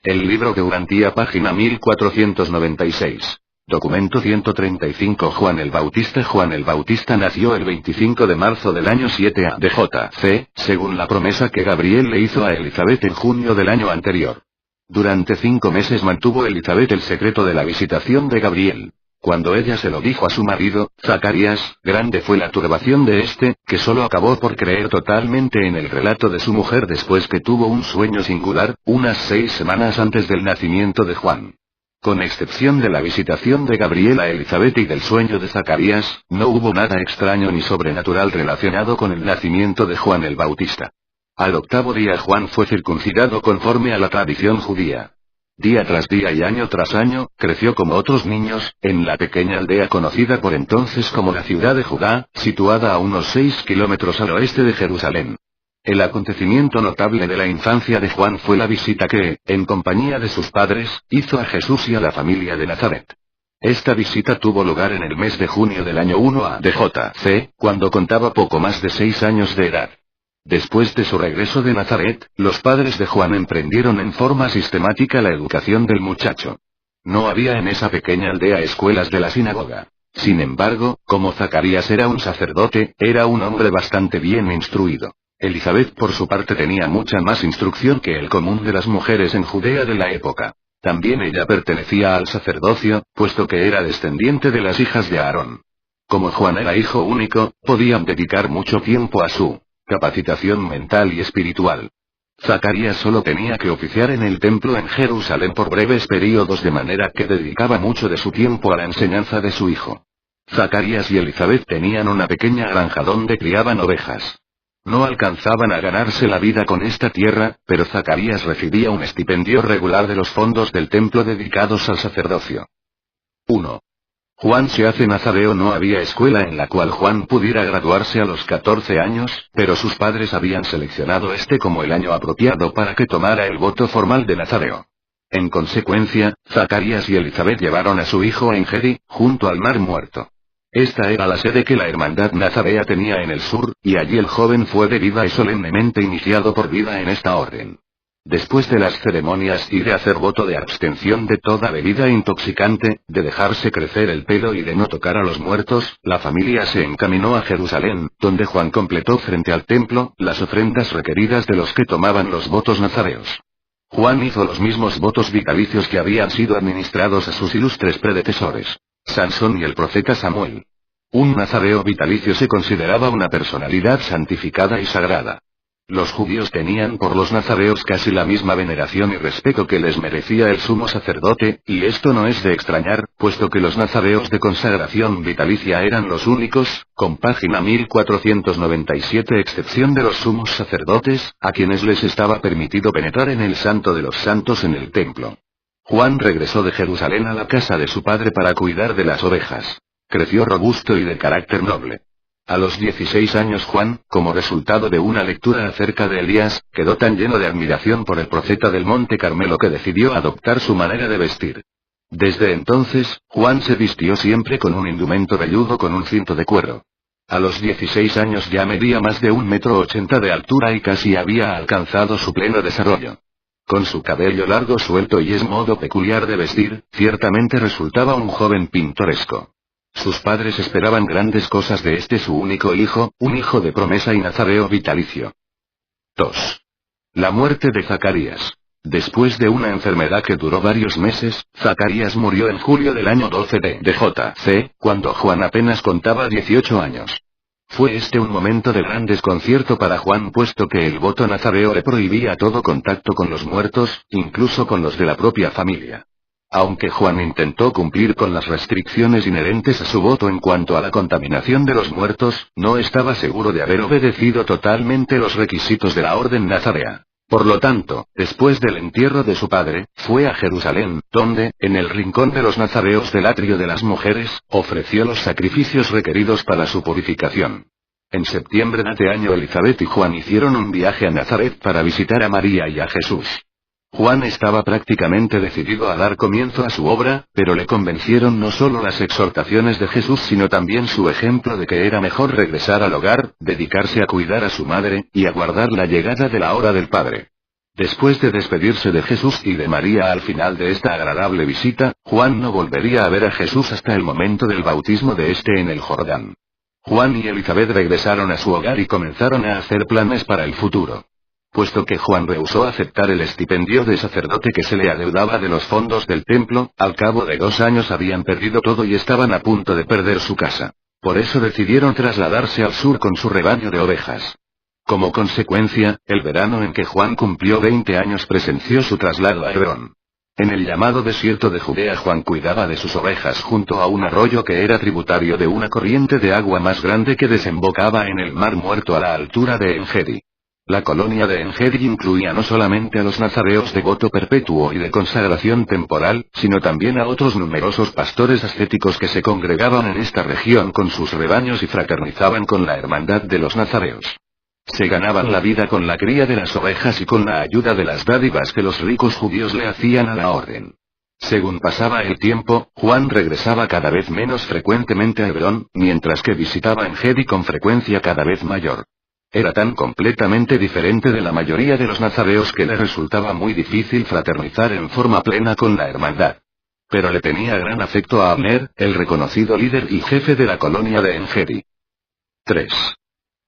El libro de Urantía, página 1496. Documento 135. Juan el Bautista. Juan el Bautista nació el 25 de marzo del año 7 a. de J.C., según la promesa que Gabriel le hizo a Elizabeth en junio del año anterior. Durante 5 meses mantuvo Elizabeth el secreto de la visitación de Gabriel. Cuando ella se lo dijo a su marido, Zacarías, grande fue la turbación de este, que solo acabó por creer totalmente en el relato de su mujer después que tuvo un sueño singular, unas 6 semanas antes del nacimiento de Juan. Con excepción de la visitación de Gabriel a Elizabeth y del sueño de Zacarías, no hubo nada extraño ni sobrenatural relacionado con el nacimiento de Juan el Bautista. Al 8º día Juan fue circuncidado conforme a la tradición judía. Día tras día y año tras año, creció como otros niños, en la pequeña aldea conocida por entonces como la ciudad de Judá, situada a unos 6 kilómetros al oeste de Jerusalén. El acontecimiento notable de la infancia de Juan fue la visita que, en compañía de sus padres, hizo a Jesús y a la familia de Nazaret. Esta visita tuvo lugar en el mes de junio del año 1 a. de J.C., cuando contaba poco más de 6 años de edad. Después de su regreso de Nazaret, los padres de Juan emprendieron en forma sistemática la educación del muchacho. No había en esa pequeña aldea escuelas de la sinagoga. Sin embargo, como Zacarías era un sacerdote, era un hombre bastante bien instruido. Elizabeth por su parte tenía mucha más instrucción que el común de las mujeres en Judea de la época. También ella pertenecía al sacerdocio, puesto que era descendiente de las hijas de Aarón. Como Juan era hijo único, podían dedicar mucho tiempo a su capacitación mental y espiritual. Zacarías solo tenía que oficiar en el templo en Jerusalén por breves períodos, de manera que dedicaba mucho de su tiempo a la enseñanza de su hijo. Zacarías y Elizabeth tenían una pequeña granja donde criaban ovejas. No alcanzaban a ganarse la vida con esta tierra, pero Zacarías recibía un estipendio regular de los fondos del templo dedicados al sacerdocio. 1. Juan se hace nazareo. No había escuela en la cual Juan pudiera graduarse a los 14 años, pero sus padres habían seleccionado este como el año apropiado para que tomara el voto formal de nazareo. En consecuencia, Zacarías y Elizabeth llevaron a su hijo a Engedi, junto al Mar Muerto. Esta era la sede que la hermandad nazarea tenía en el sur, y allí el joven fue de vida y solemnemente iniciado por vida en esta orden. Después de las ceremonias y de hacer voto de abstención de toda bebida intoxicante, de dejarse crecer el pelo y de no tocar a los muertos, la familia se encaminó a Jerusalén, donde Juan completó frente al templo las ofrendas requeridas de los que tomaban los votos nazareos. Juan hizo los mismos votos vitalicios que habían sido administrados a sus ilustres predecesores, Sansón y el profeta Samuel. Un nazareo vitalicio se consideraba una personalidad santificada y sagrada. Los judíos tenían por los nazareos casi la misma veneración y respeto que les merecía el sumo sacerdote, y esto no es de extrañar, puesto que los nazareos de consagración vitalicia eran los únicos, con página 1497, excepción de los sumos sacerdotes, a quienes les estaba permitido penetrar en el Santo de los Santos en el templo. Juan regresó de Jerusalén a la casa de su padre para cuidar de las ovejas. Creció robusto y de carácter noble. A los 16 años Juan, como resultado de una lectura acerca de Elías, quedó tan lleno de admiración por el profeta del Monte Carmelo que decidió adoptar su manera de vestir. Desde entonces, Juan se vistió siempre con un indumento velludo con un cinto de cuero. A los 16 años ya medía más de 1,80 m de altura y casi había alcanzado su pleno desarrollo. Con su cabello largo suelto y ese modo peculiar de vestir, ciertamente resultaba un joven pintoresco. Sus padres esperaban grandes cosas de este su único hijo, un hijo de promesa y nazareo vitalicio. 2. La muerte de Zacarías. Después de una enfermedad que duró varios meses, Zacarías murió en julio del año 12 de J.C., cuando Juan apenas contaba 18 años. Fue este un momento de gran desconcierto para Juan, puesto que el voto nazareo le prohibía todo contacto con los muertos, incluso con los de la propia familia. Aunque Juan intentó cumplir con las restricciones inherentes a su voto en cuanto a la contaminación de los muertos, no estaba seguro de haber obedecido totalmente los requisitos de la orden nazarea. Por lo tanto, después del entierro de su padre, fue a Jerusalén, donde, en el rincón de los nazareos del atrio de las mujeres, ofreció los sacrificios requeridos para su purificación. En septiembre de ese año Elizabeth y Juan hicieron un viaje a Nazaret para visitar a María y a Jesús. Juan estaba prácticamente decidido a dar comienzo a su obra, pero le convencieron no solo las exhortaciones de Jesús sino también su ejemplo de que era mejor regresar al hogar, dedicarse a cuidar a su madre, y aguardar la llegada de la hora del Padre. Después de despedirse de Jesús y de María al final de esta agradable visita, Juan no volvería a ver a Jesús hasta el momento del bautismo de este en el Jordán. Juan y Elizabeth regresaron a su hogar y comenzaron a hacer planes para el futuro. Puesto que Juan rehusó aceptar el estipendio de sacerdote que se le adeudaba de los fondos del templo, al cabo de 2 años habían perdido todo y estaban a punto de perder su casa. Por eso decidieron trasladarse al sur con su rebaño de ovejas. Como consecuencia, el verano en que Juan cumplió 20 años presenció su traslado a Hebrón. En el llamado desierto de Judea Juan cuidaba de sus ovejas junto a un arroyo que era tributario de una corriente de agua más grande que desembocaba en el Mar Muerto a la altura de En-Gedi. La colonia de En-Gedi incluía no solamente a los nazareos de voto perpetuo y de consagración temporal, sino también a otros numerosos pastores ascéticos que se congregaban en esta región con sus rebaños y fraternizaban con la hermandad de los nazareos. Se ganaban la vida con la cría de las ovejas y con la ayuda de las dádivas que los ricos judíos le hacían a la orden. Según pasaba el tiempo, Juan regresaba cada vez menos frecuentemente a Hebrón, mientras que visitaba En-Gedi con frecuencia cada vez mayor. Era tan completamente diferente de la mayoría de los nazareos que le resultaba muy difícil fraternizar en forma plena con la hermandad. Pero le tenía gran afecto a Abner, el reconocido líder y jefe de la colonia de En-Gedi. 3.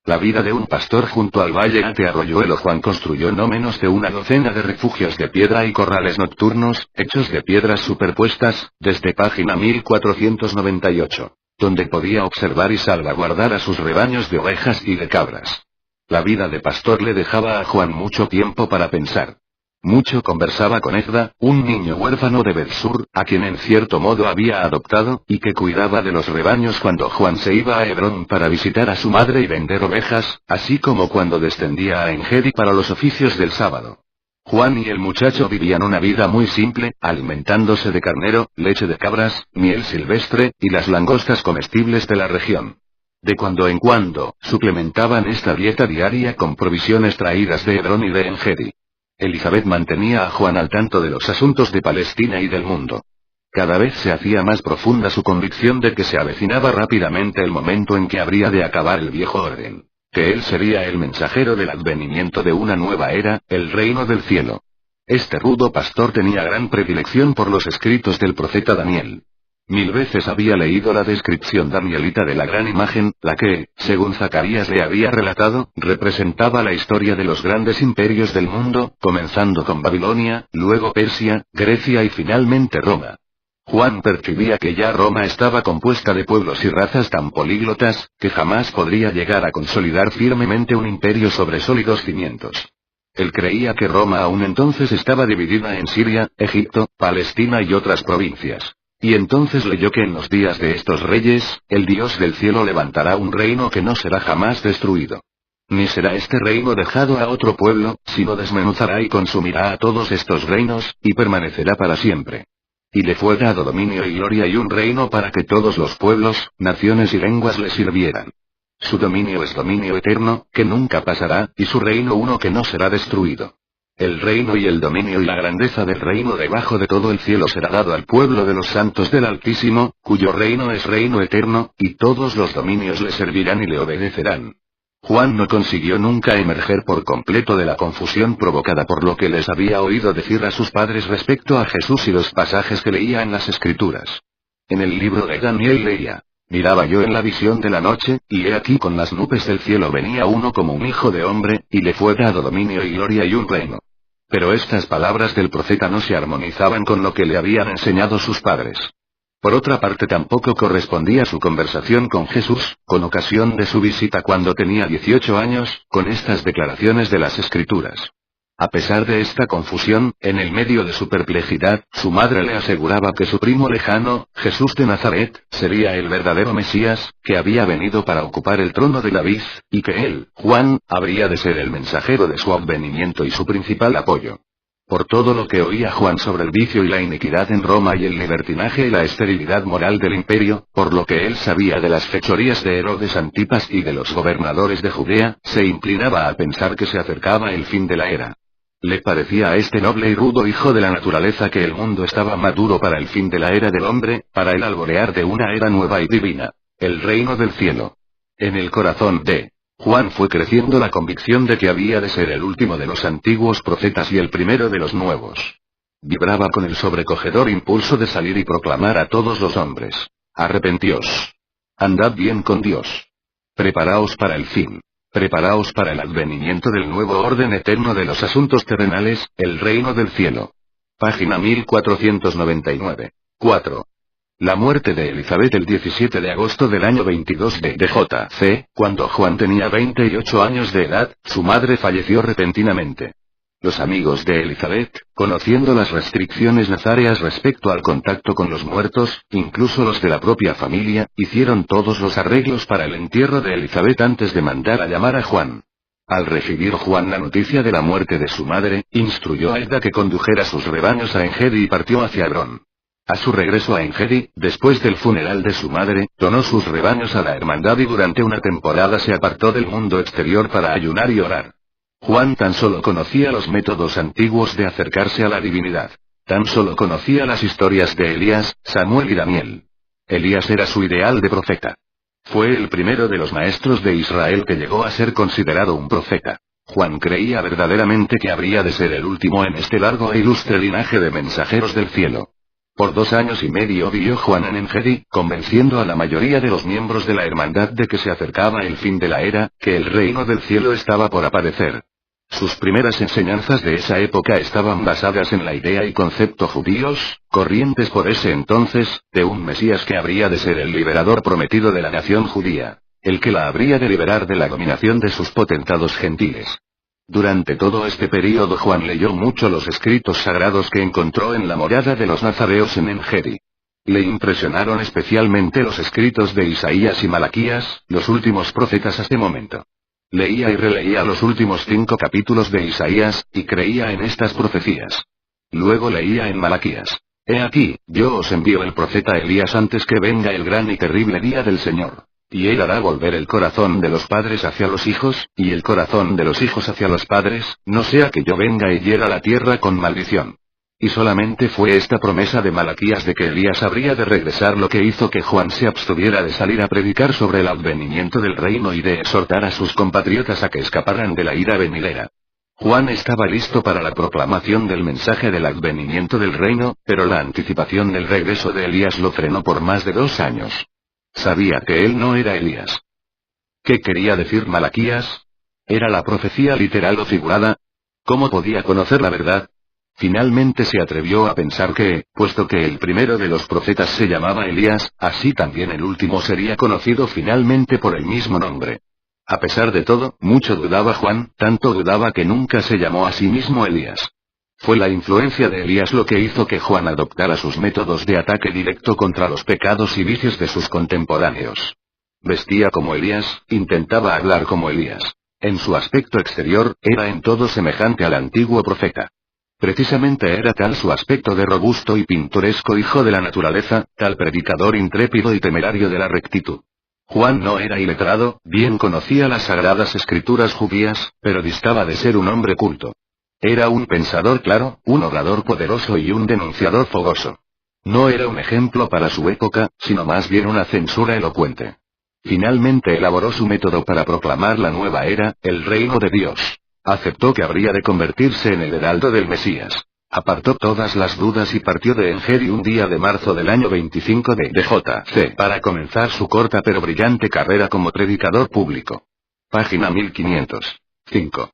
La vida de un pastor junto al valle ante Arroyuelo. Juan construyó no menos de una docena de refugios de piedra y corrales nocturnos, hechos de piedras superpuestas, desde página 1498, donde podía observar y salvaguardar a sus rebaños de ovejas y de cabras. La vida de pastor le dejaba a Juan mucho tiempo para pensar. Mucho conversaba con Ezra, un niño huérfano de Bethsur, a quien en cierto modo había adoptado, y que cuidaba de los rebaños cuando Juan se iba a Hebrón para visitar a su madre y vender ovejas, así como cuando descendía a En-Gedi para los oficios del sábado. Juan y el muchacho vivían una vida muy simple, alimentándose de carnero, leche de cabras, miel silvestre, y las langostas comestibles de la región. De cuando en cuando, suplementaban esta dieta diaria con provisiones traídas de Hebrón y de En-Gedi. Elizabeth mantenía a Juan al tanto de los asuntos de Palestina y del mundo. Cada vez se hacía más profunda su convicción de que se avecinaba rápidamente el momento en que habría de acabar el viejo orden, que él sería el mensajero del advenimiento de una nueva era, el reino del cielo. Este rudo pastor tenía gran predilección por los escritos del profeta Daniel. 1000 veces había leído la descripción danielita de la gran imagen, la que, según Zacarías le había relatado, representaba la historia de los grandes imperios del mundo, comenzando con Babilonia, luego Persia, Grecia y finalmente Roma. Juan percibía que ya Roma estaba compuesta de pueblos y razas tan políglotas, que jamás podría llegar a consolidar firmemente un imperio sobre sólidos cimientos. Él creía que Roma aún entonces estaba dividida en Siria, Egipto, Palestina y otras provincias. Y entonces leyó que en los días de estos reyes, el Dios del cielo levantará un reino que no será jamás destruido. Ni será este reino dejado a otro pueblo, sino desmenuzará y consumirá a todos estos reinos, y permanecerá para siempre. Y le fue dado dominio y gloria y un reino para que todos los pueblos, naciones y lenguas le sirvieran. Su dominio es dominio eterno, que nunca pasará, y su reino uno que no será destruido. El reino y el dominio y la grandeza del reino debajo de todo el cielo será dado al pueblo de los santos del Altísimo, cuyo reino es reino eterno, y todos los dominios le servirán y le obedecerán. Juan no consiguió nunca emerger por completo de la confusión provocada por lo que les había oído decir a sus padres respecto a Jesús y los pasajes que leía en las Escrituras. En el libro de Daniel leía: miraba yo en la visión de la noche, y he aquí con las nubes del cielo venía uno como un hijo de hombre, y le fue dado dominio y gloria y un reino. Pero estas palabras del profeta no se armonizaban con lo que le habían enseñado sus padres. Por otra parte tampoco correspondía su conversación con Jesús, con ocasión de su visita cuando tenía 18 años, con estas declaraciones de las Escrituras. A pesar de esta confusión, en el medio de su perplejidad, su madre le aseguraba que su primo lejano, Jesús de Nazaret, sería el verdadero Mesías, que había venido para ocupar el trono de David, y que él, Juan, habría de ser el mensajero de su advenimiento y su principal apoyo. Por todo lo que oía Juan sobre el vicio y la iniquidad en Roma y el libertinaje y la esterilidad moral del imperio, por lo que él sabía de las fechorías de Herodes Antipas y de los gobernadores de Judea, se inclinaba a pensar que se acercaba el fin de la era. Le parecía a este noble y rudo hijo de la naturaleza que el mundo estaba maduro para el fin de la era del hombre, para el alborear de una era nueva y divina, el reino del cielo. En el corazón de Juan fue creciendo la convicción de que había de ser el último de los antiguos profetas y el primero de los nuevos. Vibraba con el sobrecogedor impulso de salir y proclamar a todos los hombres: arrepentíos. Andad bien con Dios. Preparaos para el fin. Preparaos para el advenimiento del nuevo orden eterno de los asuntos terrenales, el reino del cielo. Página 1499. 4. La muerte de Elizabeth el 17 de agosto del año 22 de J.C., cuando Juan tenía 28 años de edad, su madre falleció repentinamente. Los amigos de Elizabeth, conociendo las restricciones nazareas respecto al contacto con los muertos, incluso los de la propia familia, hicieron todos los arreglos para el entierro de Elizabeth antes de mandar a llamar a Juan. Al recibir Juan la noticia de la muerte de su madre, instruyó a Edda que condujera sus rebaños a Engedi y partió hacia Hebrón. A su regreso a Engedi, después del funeral de su madre, donó sus rebaños a la hermandad y durante una temporada se apartó del mundo exterior para ayunar y orar. Juan tan solo conocía los métodos antiguos de acercarse a la divinidad. Tan solo conocía las historias de Elías, Samuel y Daniel. Elías era su ideal de profeta. Fue el primero de los maestros de Israel que llegó a ser considerado un profeta. Juan creía verdaderamente que habría de ser el último en este largo e ilustre linaje de mensajeros del cielo. Por 2 años y medio vivió Juan en Engedi, convenciendo a la mayoría de los miembros de la hermandad de que se acercaba el fin de la era, que el reino del cielo estaba por aparecer. Sus primeras enseñanzas de esa época estaban basadas en la idea y concepto judíos, corrientes por ese entonces, de un Mesías que habría de ser el liberador prometido de la nación judía, el que la habría de liberar de la dominación de sus potentados gentiles. Durante todo este período Juan leyó mucho los escritos sagrados que encontró en la morada de los nazareos en Engedi. Le impresionaron especialmente los escritos de Isaías y Malaquías, los últimos profetas hasta el momento. Leía y releía los últimos 5 capítulos de Isaías, y creía en estas profecías. Luego leía en Malaquías: He aquí, yo os envío el profeta Elías antes que venga el gran y terrible día del Señor. Y él hará volver el corazón de los padres hacia los hijos, y el corazón de los hijos hacia los padres, no sea que yo venga y hiera la tierra con maldición. Y solamente fue esta promesa de Malaquías de que Elías habría de regresar lo que hizo que Juan se abstuviera de salir a predicar sobre el advenimiento del reino y de exhortar a sus compatriotas a que escaparan de la ira venidera. Juan estaba listo para la proclamación del mensaje del advenimiento del reino, pero la anticipación del regreso de Elías lo frenó por más de 2 años. Sabía que él no era Elías. ¿Qué quería decir Malaquías? ¿Era la profecía literal o figurada? ¿Cómo podía conocer la verdad? Finalmente se atrevió a pensar que, puesto que el primero de los profetas se llamaba Elías, así también el último sería conocido finalmente por el mismo nombre. A pesar de todo, mucho dudaba Juan, tanto dudaba que nunca se llamó a sí mismo Elías. Fue la influencia de Elías lo que hizo que Juan adoptara sus métodos de ataque directo contra los pecados y vicios de sus contemporáneos. Vestía como Elías, intentaba hablar como Elías. En su aspecto exterior, era en todo semejante al antiguo profeta. Precisamente era tal su aspecto de robusto y pintoresco hijo de la naturaleza, tal predicador intrépido y temerario de la rectitud. Juan no era iletrado, bien conocía las sagradas escrituras judías, pero distaba de ser un hombre culto. Era un pensador claro, un orador poderoso y un denunciador fogoso. No era un ejemplo para su época, sino más bien una censura elocuente. Finalmente elaboró su método para proclamar la nueva era, el reino de Dios. Aceptó que habría de convertirse en el heraldo del Mesías. Apartó todas las dudas y partió de Engedi un día de marzo del año 25 de J.C. para comenzar su corta pero brillante carrera como predicador público. Página 1505.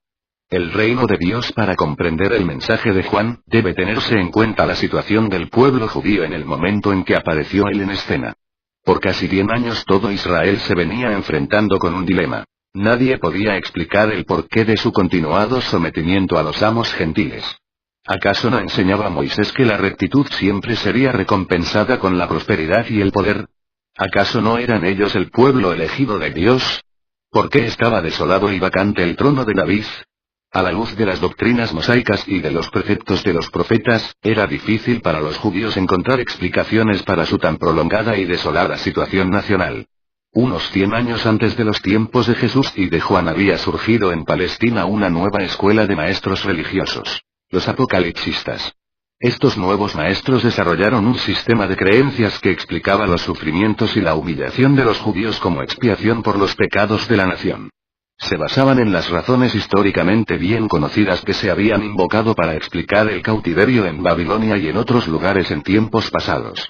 El reino de Dios. Para comprender el mensaje de Juan, debe tenerse en cuenta la situación del pueblo judío en el momento en que apareció él en escena. Por casi 100 años todo Israel se venía enfrentando con un dilema. Nadie podía explicar el porqué de su continuado sometimiento a los amos gentiles. ¿Acaso no enseñaba Moisés que la rectitud siempre sería recompensada con la prosperidad y el poder? ¿Acaso no eran ellos el pueblo elegido de Dios? ¿Por qué estaba desolado y vacante el trono de David? A la luz de las doctrinas mosaicas y de los preceptos de los profetas, era difícil para los judíos encontrar explicaciones para su tan prolongada y desolada situación nacional. Unos 100 años antes de los tiempos de Jesús y de Juan había surgido en Palestina una nueva escuela de maestros religiosos, los apocalipsistas. Estos nuevos maestros desarrollaron un sistema de creencias que explicaba los sufrimientos y la humillación de los judíos como expiación por los pecados de la nación. Se basaban en las razones históricamente bien conocidas que se habían invocado para explicar el cautiverio en Babilonia y en otros lugares en tiempos pasados.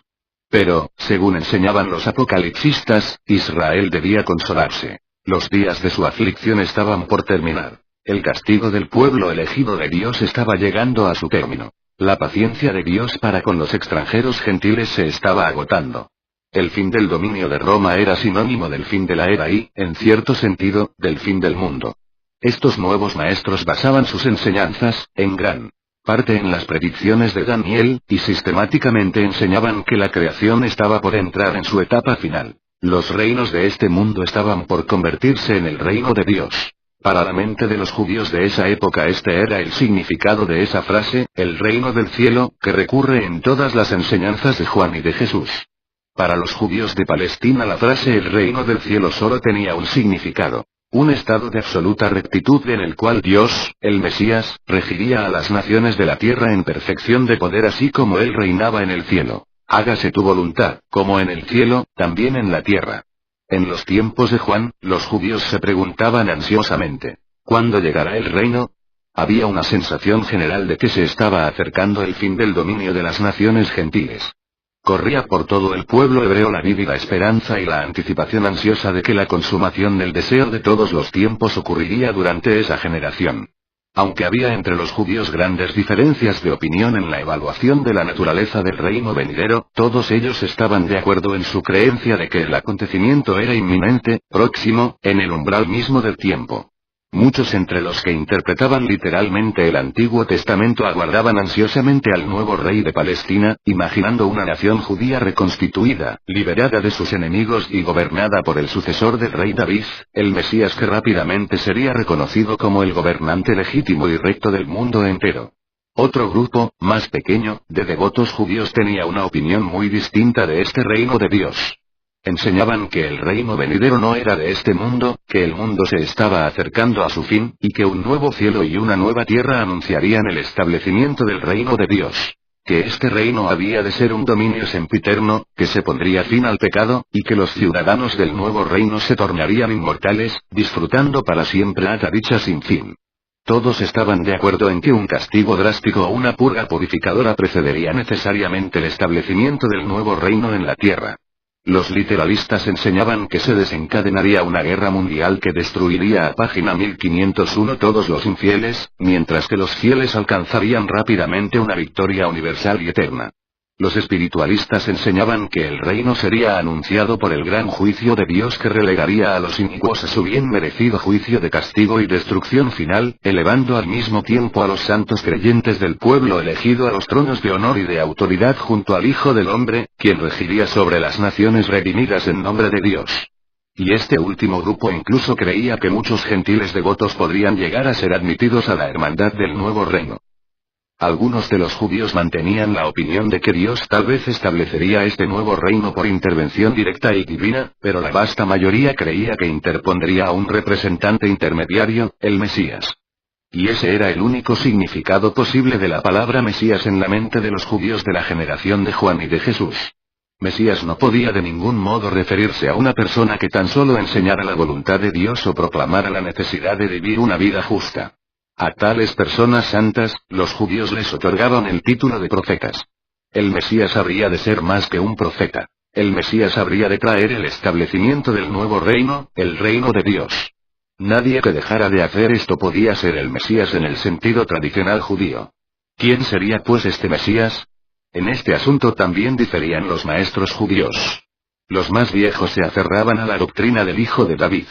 Pero, según enseñaban los apocalipsistas, Israel debía consolarse. Los días de su aflicción estaban por terminar. El castigo del pueblo elegido de Dios estaba llegando a su término. La paciencia de Dios para con los extranjeros gentiles se estaba agotando. El fin del dominio de Roma era sinónimo del fin de la era y, en cierto sentido, del fin del mundo. Estos nuevos maestros basaban sus enseñanzas, en gran parte en las predicciones de Daniel, y sistemáticamente enseñaban que la creación estaba por entrar en su etapa final. Los reinos de este mundo estaban por convertirse en el reino de Dios. Para la mente de los judíos de esa época este era el significado de esa frase, el reino del cielo, que recurre en todas las enseñanzas de Juan y de Jesús. Para los judíos de Palestina la frase el reino del cielo solo tenía un significado. Un estado de absoluta rectitud en el cual Dios, el Mesías, regiría a las naciones de la tierra en perfección de poder así como él reinaba en el cielo. Hágase tu voluntad, como en el cielo, también en la tierra. En los tiempos de Juan, los judíos se preguntaban ansiosamente, ¿cuándo llegará el reino? Había una sensación general de que se estaba acercando el fin del dominio de las naciones gentiles. Corría por todo el pueblo hebreo la vívida esperanza y la anticipación ansiosa de que la consumación del deseo de todos los tiempos ocurriría durante esa generación. Aunque había entre los judíos grandes diferencias de opinión en la evaluación de la naturaleza del reino venidero, todos ellos estaban de acuerdo en su creencia de que el acontecimiento era inminente, próximo, en el umbral mismo del tiempo. Muchos entre los que interpretaban literalmente el Antiguo Testamento aguardaban ansiosamente al nuevo rey de Palestina, imaginando una nación judía reconstituida, liberada de sus enemigos y gobernada por el sucesor del rey David, el Mesías que rápidamente sería reconocido como el gobernante legítimo y recto del mundo entero. Otro grupo, más pequeño, de devotos judíos tenía una opinión muy distinta de este reino de Dios. Enseñaban que el reino venidero no era de este mundo, que el mundo se estaba acercando a su fin, y que un nuevo cielo y una nueva tierra anunciarían el establecimiento del reino de Dios. Que este reino había de ser un dominio sempiterno, que se pondría fin al pecado, y que los ciudadanos del nuevo reino se tornarían inmortales, disfrutando para siempre hasta dicha sin fin. Todos estaban de acuerdo en que un castigo drástico o una purga purificadora precedería necesariamente el establecimiento del nuevo reino en la tierra. Los literalistas enseñaban que se desencadenaría una guerra mundial que destruiría a página 1501 todos los infieles, mientras que los fieles alcanzarían rápidamente una victoria universal y eterna. Los espiritualistas enseñaban que el reino sería anunciado por el gran juicio de Dios que relegaría a los inicuos a su bien merecido juicio de castigo y destrucción final, elevando al mismo tiempo a los santos creyentes del pueblo elegido a los tronos de honor y de autoridad junto al Hijo del Hombre, quien regiría sobre las naciones redimidas en nombre de Dios. Y este último grupo incluso creía que muchos gentiles devotos podrían llegar a ser admitidos a la hermandad del nuevo reino. Algunos de los judíos mantenían la opinión de que Dios tal vez establecería este nuevo reino por intervención directa y divina, pero la vasta mayoría creía que interpondría a un representante intermediario, el Mesías. Y ese era el único significado posible de la palabra Mesías en la mente de los judíos de la generación de Juan y de Jesús. Mesías no podía de ningún modo referirse a una persona que tan solo enseñara la voluntad de Dios o proclamara la necesidad de vivir una vida justa. A tales personas santas, los judíos les otorgaban el título de profetas. El Mesías habría de ser más que un profeta. El Mesías habría de traer el establecimiento del nuevo reino, el reino de Dios. Nadie que dejara de hacer esto podía ser el Mesías en el sentido tradicional judío. ¿Quién sería pues este Mesías? En este asunto también diferían los maestros judíos. Los más viejos se aferraban a la doctrina del Hijo de David.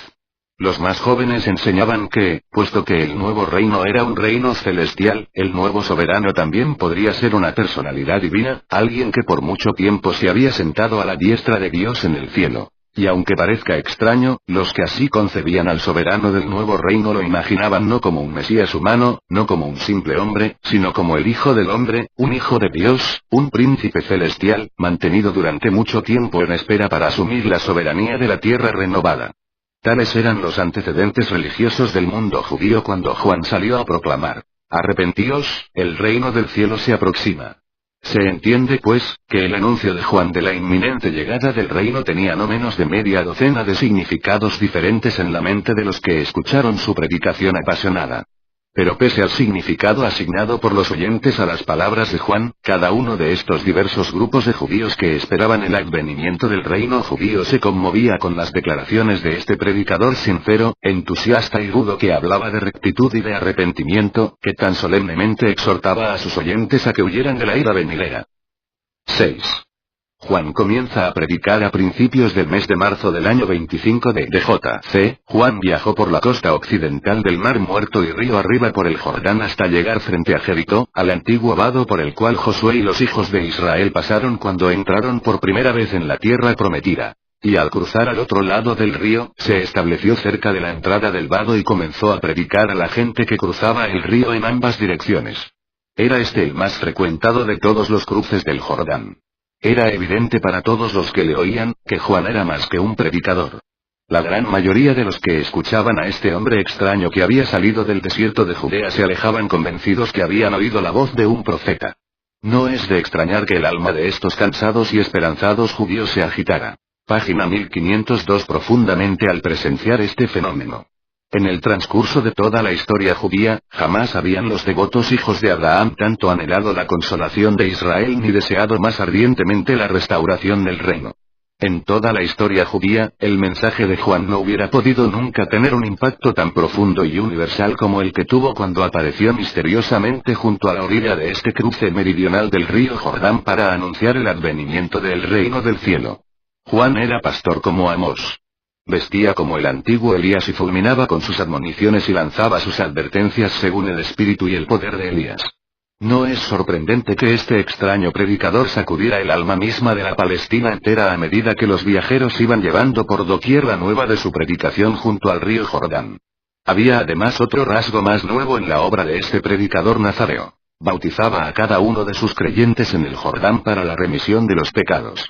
Los más jóvenes enseñaban que, puesto que el nuevo reino era un reino celestial, el nuevo soberano también podría ser una personalidad divina, alguien que por mucho tiempo se había sentado a la diestra de Dios en el cielo. Y aunque parezca extraño, los que así concebían al soberano del nuevo reino lo imaginaban no como un Mesías humano, no como un simple hombre, sino como el Hijo del Hombre, un Hijo de Dios, un príncipe celestial, mantenido durante mucho tiempo en espera para asumir la soberanía de la tierra renovada. Tales eran los antecedentes religiosos del mundo judío cuando Juan salió a proclamar: «Arrepentíos, el reino del cielo se aproxima». Se entiende pues, que el anuncio de Juan de la inminente llegada del reino tenía no menos de media docena de significados diferentes en la mente de los que escucharon su predicación apasionada. Pero pese al significado asignado por los oyentes a las palabras de Juan, cada uno de estos diversos grupos de judíos que esperaban el advenimiento del reino judío se conmovía con las declaraciones de este predicador sincero, entusiasta y rudo que hablaba de rectitud y de arrepentimiento, que tan solemnemente exhortaba a sus oyentes a que huyeran de la ira venidera. 6. Juan comienza a predicar a principios del mes de marzo del año 25 de DJ. Juan viajó por la costa occidental del Mar Muerto y río arriba por el Jordán hasta llegar frente a Jericó, al antiguo vado por el cual Josué y los hijos de Israel pasaron cuando entraron por primera vez en la tierra prometida. Y al cruzar al otro lado del río, se estableció cerca de la entrada del vado y comenzó a predicar a la gente que cruzaba el río en ambas direcciones. Era este el más frecuentado de todos los cruces del Jordán. Era evidente para todos los que le oían, que Juan era más que un predicador. La gran mayoría de los que escuchaban a este hombre extraño que había salido del desierto de Judea se alejaban convencidos que habían oído la voz de un profeta. No es de extrañar que el alma de estos cansados y esperanzados judíos se agitara. Página 1502 profundamente al presenciar este fenómeno. En el transcurso de toda la historia judía, jamás habían los devotos hijos de Abraham tanto anhelado la consolación de Israel ni deseado más ardientemente la restauración del reino. En toda la historia judía, el mensaje de Juan no hubiera podido nunca tener un impacto tan profundo y universal como el que tuvo cuando apareció misteriosamente junto a la orilla de este cruce meridional del río Jordán para anunciar el advenimiento del reino del cielo. Juan era pastor como Amós. Vestía como el antiguo Elías y fulminaba con sus admoniciones y lanzaba sus advertencias según el espíritu y el poder de Elías. No es sorprendente que este extraño predicador sacudiera el alma misma de la Palestina entera a medida que los viajeros iban llevando por doquier la nueva de su predicación junto al río Jordán. Había además otro rasgo más nuevo en la obra de este predicador nazareo. Bautizaba a cada uno de sus creyentes en el Jordán para la remisión de los pecados.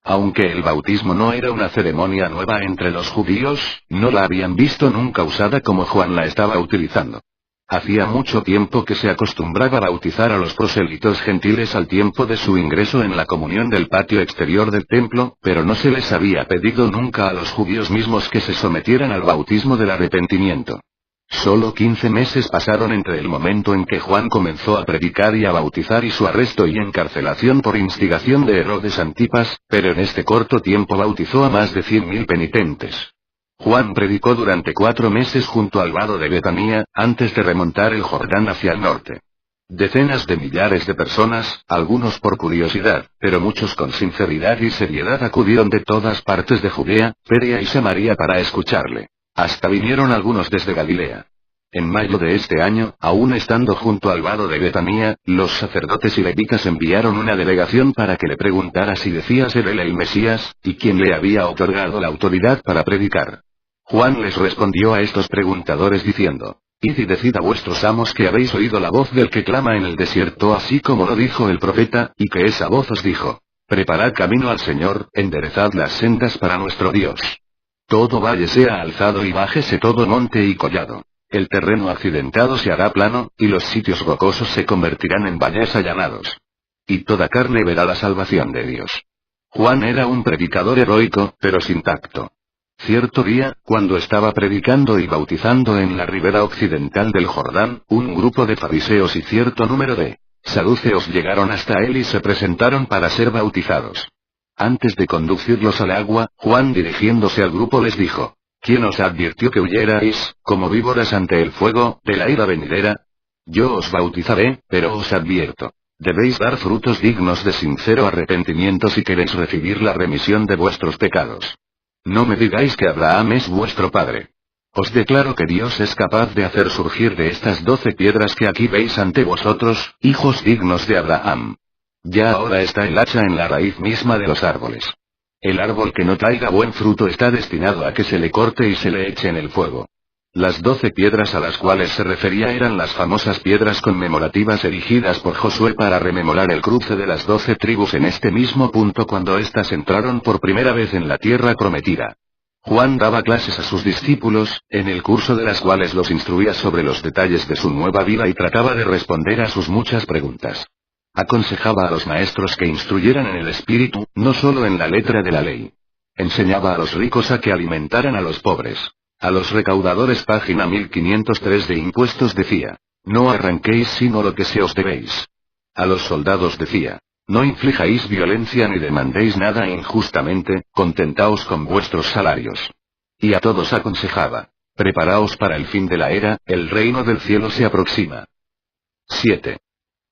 Aunque el bautismo no era una ceremonia nueva entre los judíos, no la habían visto nunca usada como Juan la estaba utilizando. Hacía mucho tiempo que se acostumbraba a bautizar a los prosélitos gentiles al tiempo de su ingreso en la comunión del patio exterior del templo, pero no se les había pedido nunca a los judíos mismos que se sometieran al bautismo del arrepentimiento. Solo 15 meses pasaron entre el momento en que Juan comenzó a predicar y a bautizar y su arresto y encarcelación por instigación de Herodes Antipas, pero en este corto tiempo bautizó a más de 100.000 penitentes. Juan predicó durante 4 meses junto al vado de Betanía, antes de remontar el Jordán hacia el norte. Decenas de millares de personas, algunos por curiosidad, pero muchos con sinceridad y seriedad acudieron de todas partes de Judea, Perea y Samaria para escucharle. Hasta vinieron algunos desde Galilea. En mayo de este año, aún estando junto al vado de Betanía, los sacerdotes y levitas enviaron una delegación para que le preguntara si decía ser él el Mesías, y quién le había otorgado la autoridad para predicar. Juan les respondió a estos preguntadores diciendo: Id y decid a vuestros amos que habéis oído la voz del que clama en el desierto así como lo dijo el profeta, y que esa voz os dijo: Preparad camino al Señor, enderezad las sendas para nuestro Dios. Todo valle sea alzado y bájese todo monte y collado. El terreno accidentado se hará plano, y los sitios rocosos se convertirán en valles allanados. Y toda carne verá la salvación de Dios. Juan era un predicador heroico, pero sin tacto. Cierto día, cuando estaba predicando y bautizando en la ribera occidental del Jordán, un grupo de fariseos y cierto número de saduceos llegaron hasta él y se presentaron para ser bautizados. Antes de conducirlos al agua, Juan dirigiéndose al grupo les dijo: ¿Quién os advirtió que huyerais, como víboras ante el fuego, de la ira venidera? Yo os bautizaré, pero os advierto. Debéis dar frutos dignos de sincero arrepentimiento si queréis recibir la remisión de vuestros pecados. No me digáis que Abraham es vuestro padre. Os declaro que Dios es capaz de hacer surgir de estas 12 piedras que aquí veis ante vosotros, hijos dignos de Abraham. Ya ahora está el hacha en la raíz misma de los árboles. El árbol que no traiga buen fruto está destinado a que se le corte y se le eche en el fuego. Las 12 piedras a las cuales se refería eran las famosas piedras conmemorativas erigidas por Josué para rememorar el cruce de las 12 tribus en este mismo punto cuando éstas entraron por primera vez en la tierra prometida. Juan daba clases a sus discípulos, en el curso de las cuales los instruía sobre los detalles de su nueva vida y trataba de responder a sus muchas preguntas. Aconsejaba a los maestros que instruyeran en el espíritu, no solo en la letra de la ley. Enseñaba a los ricos a que alimentaran a los pobres. A los recaudadores, página 1503 de impuestos, decía: no arranquéis sino lo que se os debéis. A los soldados decía: no inflijáis violencia ni demandéis nada injustamente, contentaos con vuestros salarios. Y a todos aconsejaba: preparaos para el fin de la era, el reino del cielo se aproxima. 7.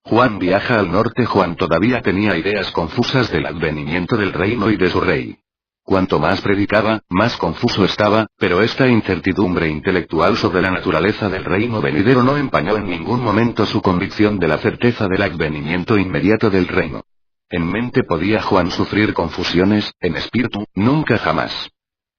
Juan viaja al norte. Juan todavía tenía ideas confusas del advenimiento del reino y de su rey. Cuanto más predicaba, más confuso estaba, pero esta incertidumbre intelectual sobre la naturaleza del reino venidero no empañó en ningún momento su convicción de la certeza del advenimiento inmediato del reino. En mente podía Juan sufrir confusiones, en espíritu, nunca jamás.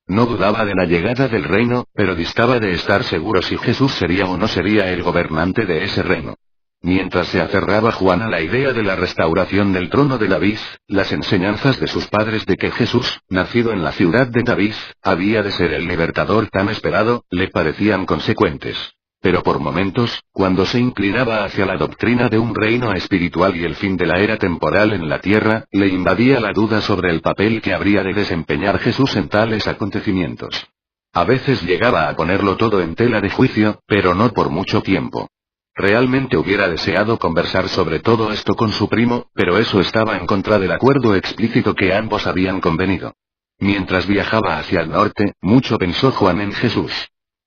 No dudaba de la llegada del reino, pero distaba de estar seguro si Jesús sería o no sería el gobernante de ese reino. Mientras se aferraba Juan a la idea de la restauración del trono de David, las enseñanzas de sus padres de que Jesús, nacido en la ciudad de David, había de ser el libertador tan esperado, le parecían consecuentes. Pero por momentos, cuando se inclinaba hacia la doctrina de un reino espiritual y el fin de la era temporal en la tierra, le invadía la duda sobre el papel que habría de desempeñar Jesús en tales acontecimientos. A veces llegaba a ponerlo todo en tela de juicio, pero no por mucho tiempo. Realmente hubiera deseado conversar sobre todo esto con su primo, pero eso estaba en contra del acuerdo explícito que ambos habían convenido. Mientras viajaba hacia el norte, mucho pensó Juan en Jesús.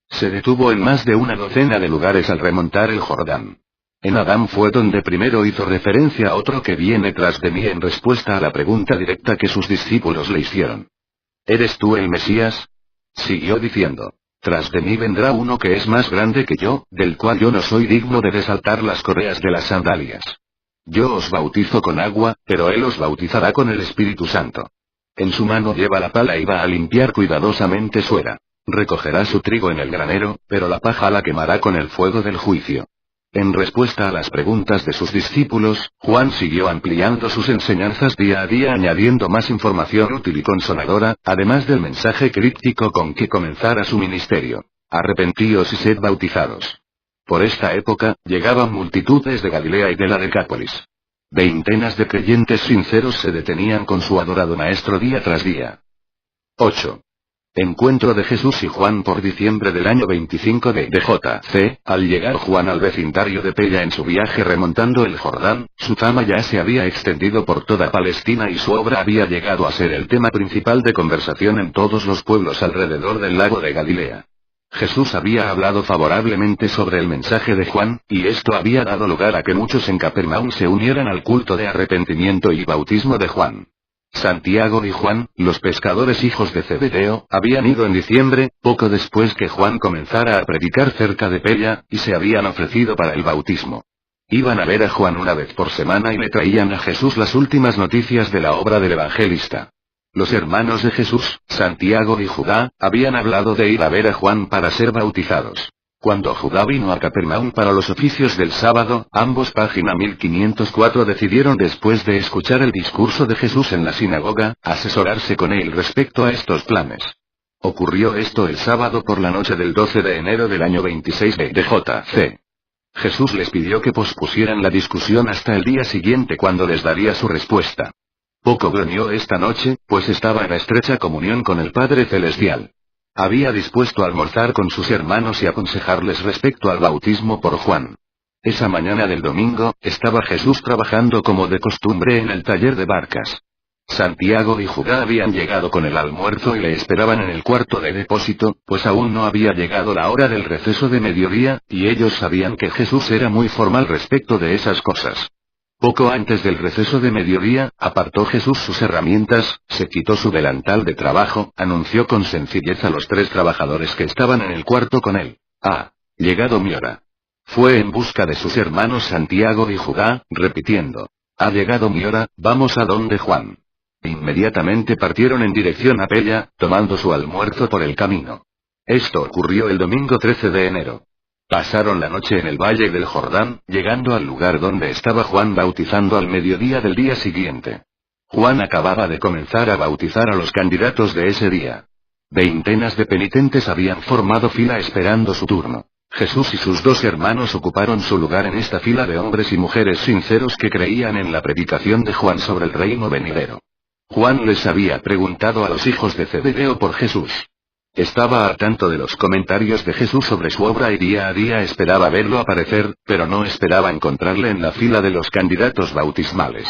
Se detuvo en más de una docena de lugares al remontar el Jordán. En Adán fue donde primero hizo referencia a otro que viene tras de mí en respuesta a la pregunta directa que sus discípulos le hicieron. ¿Eres tú el Mesías? Siguió diciendo: tras de mí vendrá uno que es más grande que yo, del cual yo no soy digno de desatar las correas de las sandalias. Yo os bautizo con agua, pero él os bautizará con el Espíritu Santo. En su mano lleva la pala y va a limpiar cuidadosamente su era. Recogerá su trigo en el granero, pero la paja la quemará con el fuego del juicio. En respuesta a las preguntas de sus discípulos, Juan siguió ampliando sus enseñanzas día a día, añadiendo más información útil y consoladora, además del mensaje críptico con que comenzara su ministerio: arrepentíos y sed bautizados. Por esta época, llegaban multitudes de Galilea y de la Decápolis. Veintenas de creyentes sinceros se detenían con su adorado maestro día tras día. 8. Encuentro de Jesús y Juan por diciembre del año 25 de J.C. Al llegar Juan al vecindario de Pella en su viaje remontando el Jordán, su fama ya se había extendido por toda Palestina y su obra había llegado a ser el tema principal de conversación en todos los pueblos alrededor del lago de Galilea. Jesús había hablado favorablemente sobre el mensaje de Juan, y esto había dado lugar a que muchos en Capernaum se unieran al culto de arrepentimiento y bautismo de Juan. Santiago y Juan, los pescadores hijos de Zebedeo, habían ido en diciembre, poco después que Juan comenzara a predicar cerca de Pella, y se habían ofrecido para el bautismo. Iban a ver a Juan una vez por semana y le traían a Jesús las últimas noticias de la obra del evangelista. Los hermanos de Jesús, Santiago y Judá, habían hablado de ir a ver a Juan para ser bautizados. Cuando Judá vino a Capernaum para los oficios del sábado, ambos, página 1504, decidieron, después de escuchar el discurso de Jesús en la sinagoga, asesorarse con él respecto a estos planes. Ocurrió esto el sábado por la noche del 12 de enero del año 26 de J.C. Jesús les pidió que pospusieran la discusión hasta el día siguiente, cuando les daría su respuesta. Poco bromeó esta noche, pues estaba en estrecha comunión con el Padre Celestial. Había dispuesto a almorzar con sus hermanos y aconsejarles respecto al bautismo por Juan. Esa mañana del domingo, estaba Jesús trabajando como de costumbre en el taller de barcas. Santiago y Judá habían llegado con el almuerzo y le esperaban en el cuarto de depósito, pues aún no había llegado la hora del receso de mediodía, y ellos sabían que Jesús era muy formal respecto de esas cosas. Poco antes del receso de mediodía, apartó Jesús sus herramientas, se quitó su delantal de trabajo, anunció con sencillez a los 3 trabajadores que estaban en el cuarto con él: «Ha llegado mi hora». Fue en busca de sus hermanos Santiago y Judá, repitiendo: «Ha llegado mi hora, vamos a donde Juan». Inmediatamente partieron en dirección a Pella, tomando su almuerzo por el camino. Esto ocurrió el domingo 13 de enero. Pasaron la noche en el valle del Jordán, llegando al lugar donde estaba Juan bautizando al mediodía del día siguiente. Juan acababa de comenzar a bautizar a los candidatos de ese día. Veintenas de penitentes habían formado fila esperando su turno. Jesús y sus dos hermanos ocuparon su lugar en esta fila de hombres y mujeres sinceros que creían en la predicación de Juan sobre el reino venidero. Juan les había preguntado a los hijos de Zebedeo por Jesús. Estaba al tanto de los comentarios de Jesús sobre su obra y día a día esperaba verlo aparecer, pero no esperaba encontrarle en la fila de los candidatos bautismales.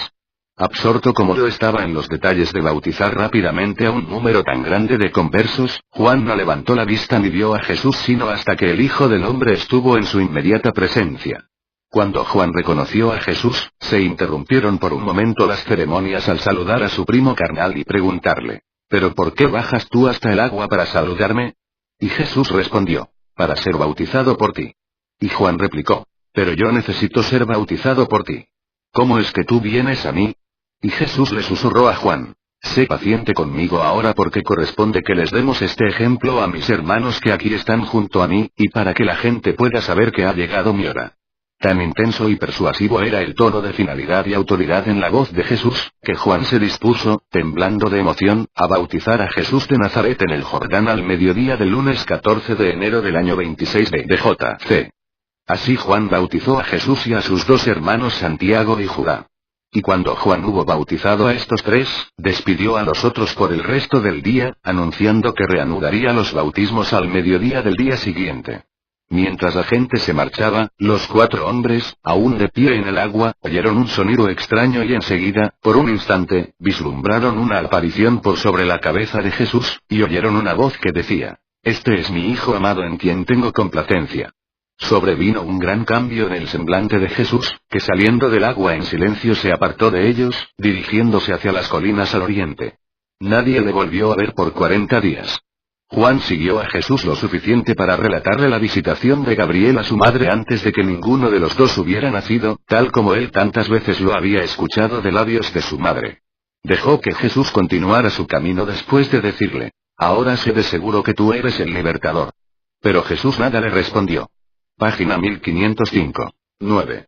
Absorto como lo estaba en los detalles de bautizar rápidamente a un número tan grande de conversos, Juan no levantó la vista ni vio a Jesús sino hasta que el Hijo del Hombre estuvo en su inmediata presencia. Cuando Juan reconoció a Jesús, se interrumpieron por un momento las ceremonias al saludar a su primo carnal y preguntarle: ¿pero por qué bajas tú hasta el agua para saludarme? Y Jesús respondió: para ser bautizado por ti. Y Juan replicó: pero yo necesito ser bautizado por ti. ¿Cómo es que tú vienes a mí? Y Jesús le susurró a Juan: sé paciente conmigo ahora porque corresponde que les demos este ejemplo a mis hermanos que aquí están junto a mí, y para que la gente pueda saber que ha llegado mi hora. Tan intenso y persuasivo era el tono de finalidad y autoridad en la voz de Jesús, que Juan se dispuso, temblando de emoción, a bautizar a Jesús de Nazaret en el Jordán al mediodía del lunes 14 de enero del año 26 de DJ. Así Juan bautizó a Jesús y a sus dos hermanos Santiago y Judá. Y cuando Juan hubo bautizado a estos tres, despidió a los otros por el resto del día, anunciando que reanudaría los bautismos al mediodía del día siguiente. Mientras la gente se marchaba, los cuatro hombres, aún de pie en el agua, oyeron un sonido extraño y enseguida, por un instante, vislumbraron una aparición por sobre la cabeza de Jesús, y oyeron una voz que decía: este es mi Hijo amado en quien tengo complacencia. Sobrevino un gran cambio en el semblante de Jesús, que saliendo del agua en silencio se apartó de ellos, dirigiéndose hacia las colinas al oriente. Nadie le volvió a ver por 40 días. Juan siguió a Jesús lo suficiente para relatarle la visitación de Gabriel a su madre antes de que ninguno de los dos hubiera nacido, tal como él tantas veces lo había escuchado de labios de su madre. Dejó que Jesús continuara su camino después de decirle: ahora sé de seguro que tú eres el libertador. Pero Jesús nada le respondió. Página 1505. 9.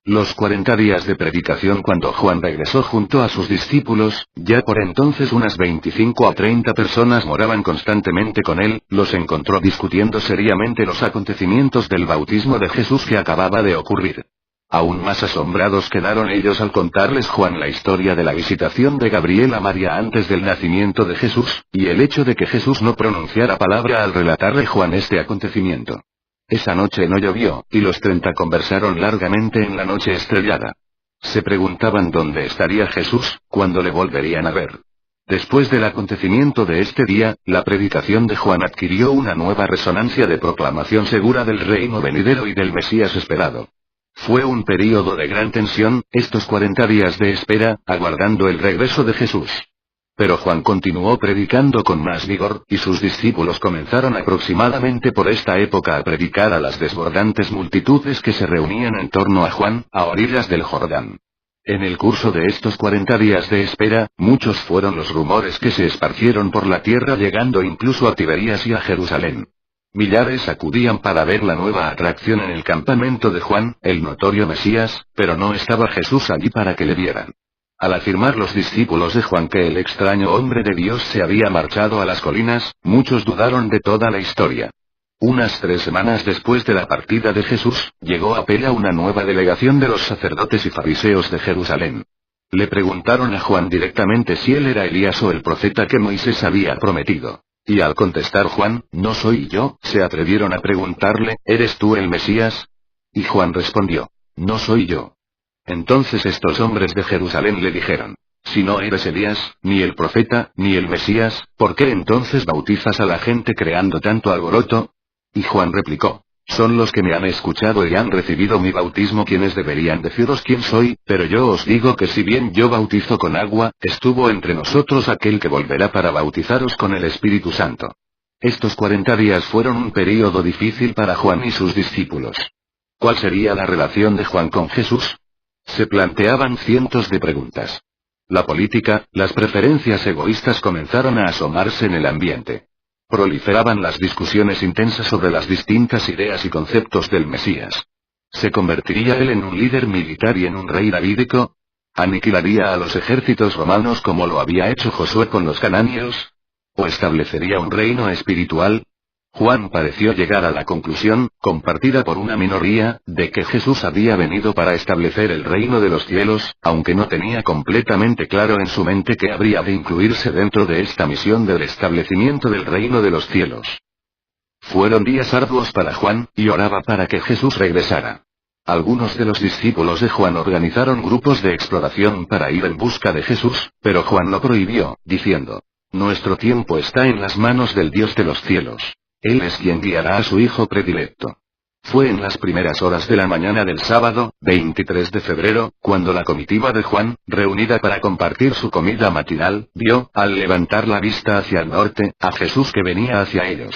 Los 40 días de predicación. Cuando Juan regresó junto a sus discípulos, ya por entonces unas 25 a 30 personas moraban constantemente con él, los encontró discutiendo seriamente los acontecimientos del bautismo de Jesús que acababa de ocurrir. Aún más asombrados quedaron ellos al contarles Juan la historia de la visitación de Gabriel a María antes del nacimiento de Jesús, y el hecho de que Jesús no pronunciara palabra al relatarle Juan este acontecimiento. Esa noche no llovió, y los 30 conversaron largamente en la noche estrellada. Se preguntaban dónde estaría Jesús, cuándo le volverían a ver. Después del acontecimiento de este día, la predicación de Juan adquirió una nueva resonancia de proclamación segura del reino venidero y del Mesías esperado. Fue un período de gran tensión, estos 40 días de espera, aguardando el regreso de Jesús. Pero Juan continuó predicando con más vigor, y sus discípulos comenzaron aproximadamente por esta época a predicar a las desbordantes multitudes que se reunían en torno a Juan, a orillas del Jordán. En el curso de estos 40 días de espera, muchos fueron los rumores que se esparcieron por la tierra, llegando incluso a Tiberías y a Jerusalén. Millares acudían para ver la nueva atracción en el campamento de Juan, el notorio Mesías, pero no estaba Jesús allí para que le vieran. Al afirmar los discípulos de Juan que el extraño hombre de Dios se había marchado a las colinas, muchos dudaron de toda la historia. Unas 3 semanas después de la partida de Jesús, llegó a Pela una nueva delegación de los sacerdotes y fariseos de Jerusalén. Le preguntaron a Juan directamente si él era Elías o el profeta que Moisés había prometido. Y al contestar Juan: no soy yo, se atrevieron a preguntarle: ¿eres tú el Mesías? Y Juan respondió: no soy yo. Entonces estos hombres de Jerusalén le dijeron: si no eres Elías, ni el profeta, ni el Mesías, ¿por qué entonces bautizas a la gente creando tanto alboroto? Y Juan replicó: son los que me han escuchado y han recibido mi bautismo quienes deberían deciros quién soy, pero yo os digo que si bien yo bautizo con agua, estuvo entre nosotros aquel que volverá para bautizaros con el Espíritu Santo. Estos 40 días fueron un período difícil para Juan y sus discípulos. ¿Cuál sería la relación de Juan con Jesús? Se planteaban cientos de preguntas. La política, las preferencias egoístas comenzaron a asomarse en el ambiente. Proliferaban las discusiones intensas sobre las distintas ideas y conceptos del Mesías. ¿Se convertiría él en un líder militar y en un rey davídico? ¿Aniquilaría a los ejércitos romanos como lo había hecho Josué con los cananeos? ¿O establecería un reino espiritual? Juan pareció llegar a la conclusión, compartida por una minoría, de que Jesús había venido para establecer el reino de los cielos, aunque no tenía completamente claro en su mente que habría de incluirse dentro de esta misión del establecimiento del reino de los cielos. Fueron días arduos para Juan, y oraba para que Jesús regresara. Algunos de los discípulos de Juan organizaron grupos de exploración para ir en busca de Jesús, pero Juan lo prohibió, diciendo: «Nuestro tiempo está en las manos del Dios de los cielos. Él es quien guiará a su Hijo predilecto». Fue en las primeras horas de la mañana del sábado, 23 de febrero, cuando la comitiva de Juan, reunida para compartir su comida matinal, vio, al levantar la vista hacia el norte, a Jesús que venía hacia ellos.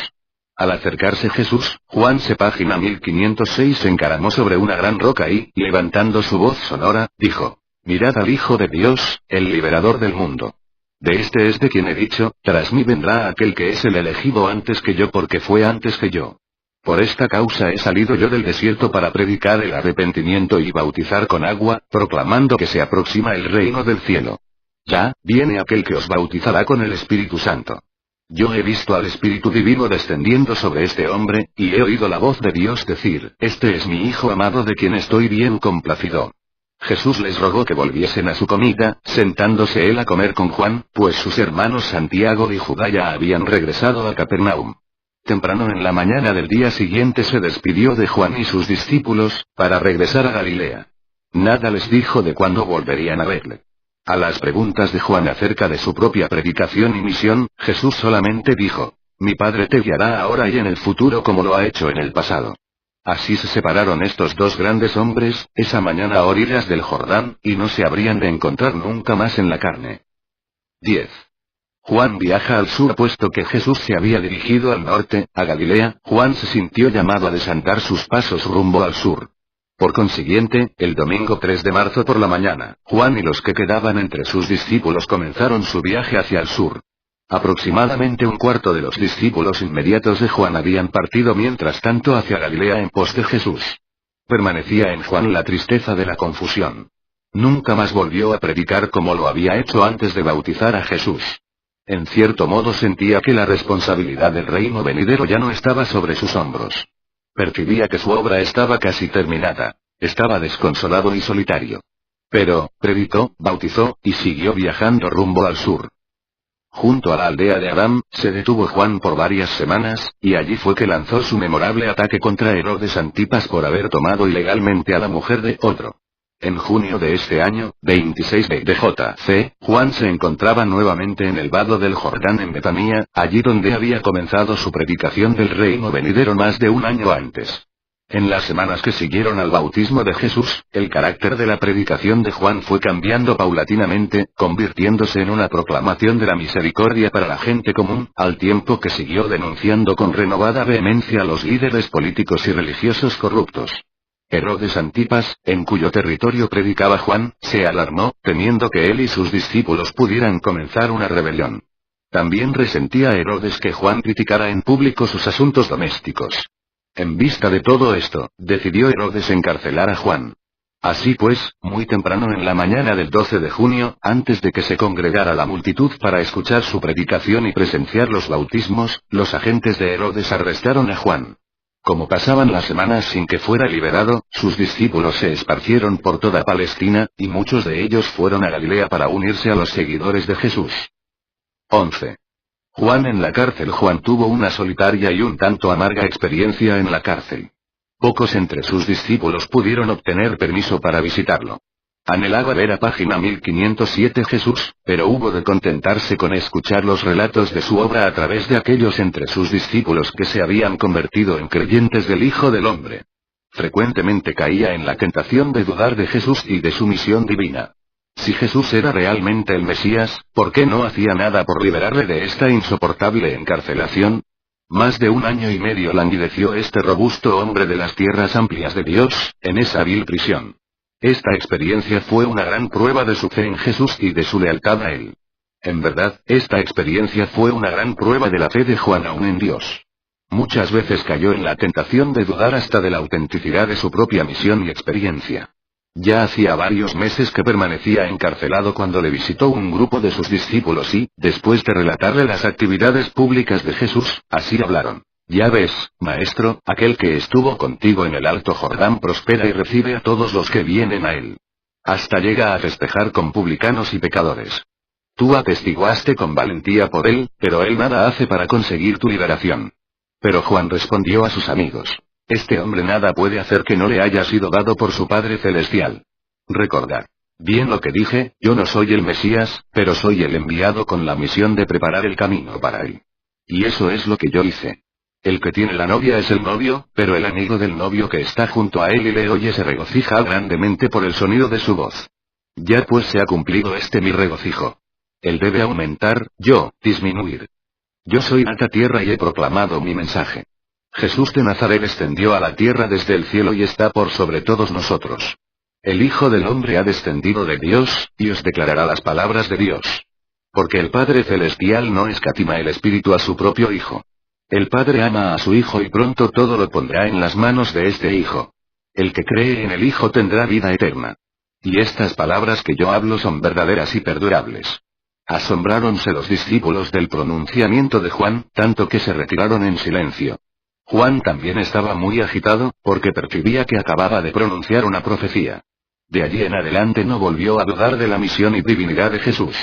Al acercarse Jesús, Juan página 1506 se encaramó sobre una gran roca y, levantando su voz sonora, dijo: «Mirad al Hijo de Dios, el liberador del mundo. De este es de quien he dicho, tras mí vendrá aquel que es el elegido antes que yo porque fue antes que yo. Por esta causa he salido yo del desierto para predicar el arrepentimiento y bautizar con agua, proclamando que se aproxima el reino del cielo. Ya, viene aquel que os bautizará con el Espíritu Santo. Yo he visto al Espíritu Divino descendiendo sobre este hombre, y he oído la voz de Dios decir: Este es mi Hijo amado de quien estoy bien complacido». Jesús les rogó que volviesen a su comida, sentándose él a comer con Juan, pues sus hermanos Santiago y Judá ya habían regresado a Capernaum. Temprano en la mañana del día siguiente se despidió de Juan y sus discípulos, para regresar a Galilea. Nada les dijo de cuándo volverían a verle. A las preguntas de Juan acerca de su propia predicación y misión, Jesús solamente dijo: «Mi Padre te guiará ahora y en el futuro como lo ha hecho en el pasado». Así se separaron estos dos grandes hombres, esa mañana a orillas del Jordán, y no se habrían de encontrar nunca más en la carne. 10. Juan viaja al sur. Puesto que Jesús se había dirigido al norte, a Galilea, Juan se sintió llamado a desantar sus pasos rumbo al sur. Por consiguiente, el domingo 3 de marzo por la mañana, Juan y los que quedaban entre sus discípulos comenzaron su viaje hacia el sur. Aproximadamente un cuarto de los discípulos inmediatos de Juan habían partido mientras tanto hacia Galilea en pos de Jesús. Permanecía en Juan la tristeza de la confusión. Nunca más volvió a predicar como lo había hecho antes de bautizar a Jesús. En cierto modo sentía que la responsabilidad del reino venidero ya no estaba sobre sus hombros. Percibía que su obra estaba casi terminada. Estaba desconsolado y solitario. Pero, predicó, bautizó, y siguió viajando rumbo al sur. Junto a la aldea de Aram, se detuvo Juan por varias semanas, y allí fue que lanzó su memorable ataque contra Herodes Antipas por haber tomado ilegalmente a la mujer de otro. En junio de este año, 26 de J.C., Juan se encontraba nuevamente en el vado del Jordán en Betanía, allí donde había comenzado su predicación del reino venidero más de un año antes. En las semanas que siguieron al bautismo de Jesús, el carácter de la predicación de Juan fue cambiando paulatinamente, convirtiéndose en una proclamación de la misericordia para la gente común, al tiempo que siguió denunciando con renovada vehemencia a los líderes políticos y religiosos corruptos. Herodes Antipas, en cuyo territorio predicaba Juan, se alarmó, temiendo que él y sus discípulos pudieran comenzar una rebelión. También resentía Herodes que Juan criticara en público sus asuntos domésticos. En vista de todo esto, decidió Herodes encarcelar a Juan. Así pues, muy temprano en la mañana del 12 de junio, antes de que se congregara la multitud para escuchar su predicación y presenciar los bautismos, los agentes de Herodes arrestaron a Juan. Como pasaban las semanas sin que fuera liberado, sus discípulos se esparcieron por toda Palestina, y muchos de ellos fueron a Galilea para unirse a los seguidores de Jesús. 11. Juan en la cárcel. Juan tuvo una solitaria y un tanto amarga experiencia en la cárcel. Pocos entre sus discípulos pudieron obtener permiso para visitarlo. Anhelaba ver a página 1507 Jesús, pero hubo de contentarse con escuchar los relatos de su obra a través de aquellos entre sus discípulos que se habían convertido en creyentes del Hijo del Hombre. Frecuentemente caía en la tentación de dudar de Jesús y de su misión divina. Si Jesús era realmente el Mesías, ¿por qué no hacía nada por liberarle de esta insoportable encarcelación? Más de un año y medio languideció este robusto hombre de las tierras amplias de Dios, en esa vil prisión. Esta experiencia fue una gran prueba de su fe en Jesús y de su lealtad a él. En verdad, esta experiencia fue una gran prueba de la fe de Juan aún en Dios. Muchas veces cayó en la tentación de dudar hasta de la autenticidad de su propia misión y experiencia. Ya hacía varios meses que permanecía encarcelado cuando le visitó un grupo de sus discípulos y, después de relatarle las actividades públicas de Jesús, así hablaron. Ya ves, maestro, aquel que estuvo contigo en el Alto Jordán prospera y recibe a todos los que vienen a él. Hasta llega a festejar con publicanos y pecadores. Tú atestiguaste con valentía por él, pero él nada hace para conseguir tu liberación. Pero Juan respondió a sus amigos: este hombre nada puede hacer que no le haya sido dado por su Padre Celestial. Recordad bien lo que dije, yo no soy el Mesías, pero soy el enviado con la misión de preparar el camino para él. Y eso es lo que yo hice. El que tiene la novia es el novio, pero el amigo del novio que está junto a él y le oye se regocija grandemente por el sonido de su voz. Ya pues se ha cumplido mi regocijo. Él debe aumentar, yo, disminuir. Yo soy alta tierra y he proclamado mi mensaje. Jesús de Nazaret descendió a la tierra desde el cielo y está por sobre todos nosotros. El Hijo del Hombre ha descendido de Dios, y os declarará las palabras de Dios. Porque el Padre Celestial no escatima el Espíritu a su propio Hijo. El Padre ama a su Hijo y pronto todo lo pondrá en las manos de este Hijo. El que cree en el Hijo tendrá vida eterna. Y estas palabras que yo hablo son verdaderas y perdurables. Asombráronse los discípulos del pronunciamiento de Juan, tanto que se retiraron en silencio. Juan también estaba muy agitado, porque percibía que acababa de pronunciar una profecía. De allí en adelante no volvió a dudar de la misión y divinidad de Jesús.